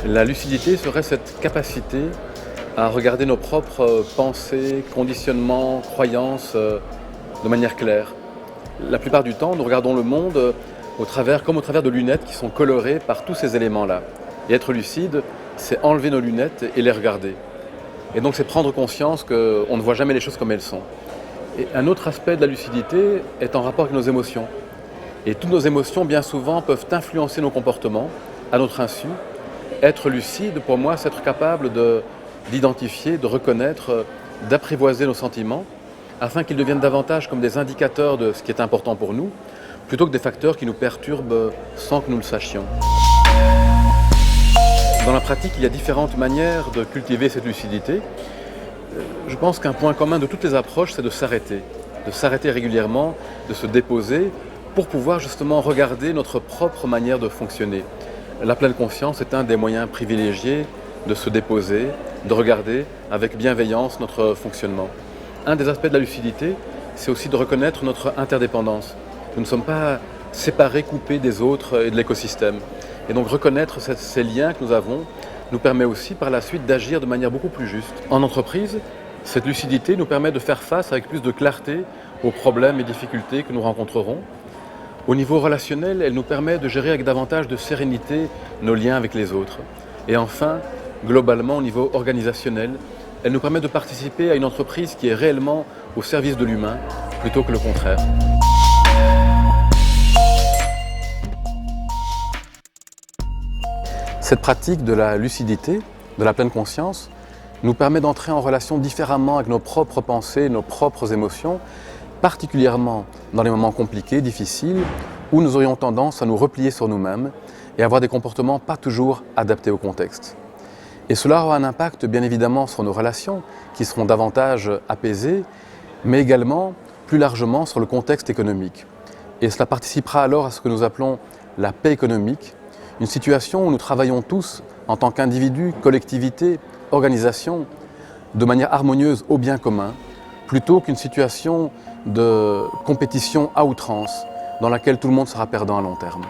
La lucidité serait cette capacité à regarder nos propres pensées, conditionnements, croyances de manière claire. La plupart du temps, nous regardons le monde comme au travers de lunettes qui sont colorées par tous ces éléments-là. Et être lucide, c'est enlever nos lunettes et les regarder. Et donc c'est prendre conscience qu'on ne voit jamais les choses comme elles sont. Et un autre aspect de la lucidité est en rapport avec nos émotions. Et toutes nos émotions, bien souvent, peuvent influencer nos comportements à notre insu. Être lucide, pour moi, c'est être capable d'identifier, de reconnaître, d'apprivoiser nos sentiments, afin qu'ils deviennent davantage comme des indicateurs de ce qui est important pour nous, plutôt que des facteurs qui nous perturbent sans que nous le sachions. Dans la pratique, il y a différentes manières de cultiver cette lucidité. Je pense qu'un point commun de toutes les approches, c'est de s'arrêter régulièrement, de se déposer, pour pouvoir justement regarder notre propre manière de fonctionner. La pleine conscience est un des moyens privilégiés de se déposer, de regarder avec bienveillance notre fonctionnement. Un des aspects de la lucidité, c'est aussi de reconnaître notre interdépendance. Nous ne sommes pas séparés, coupés des autres et de l'écosystème. Et donc reconnaître ces liens que nous avons nous permet aussi par la suite d'agir de manière beaucoup plus juste. En entreprise, cette lucidité nous permet de faire face avec plus de clarté aux problèmes et difficultés que nous rencontrerons. Au niveau relationnel, elle nous permet de gérer avec davantage de sérénité nos liens avec les autres. Et enfin, globalement, au niveau organisationnel, elle nous permet de participer à une entreprise qui est réellement au service de l'humain, plutôt que le contraire. Cette pratique de la lucidité, de la pleine conscience, nous permet d'entrer en relation différemment avec nos propres pensées, nos propres émotions, particulièrement dans les moments compliqués, difficiles, où nous aurions tendance à nous replier sur nous-mêmes et avoir des comportements pas toujours adaptés au contexte. Et cela aura un impact bien évidemment sur nos relations, qui seront davantage apaisées, mais également plus largement sur le contexte économique. Et cela participera alors à ce que nous appelons la paix économique, une situation où nous travaillons tous en tant qu'individus, collectivités, organisations, de manière harmonieuse au bien commun, plutôt qu'une situation de compétition à outrance, dans laquelle tout le monde sera perdant à long terme.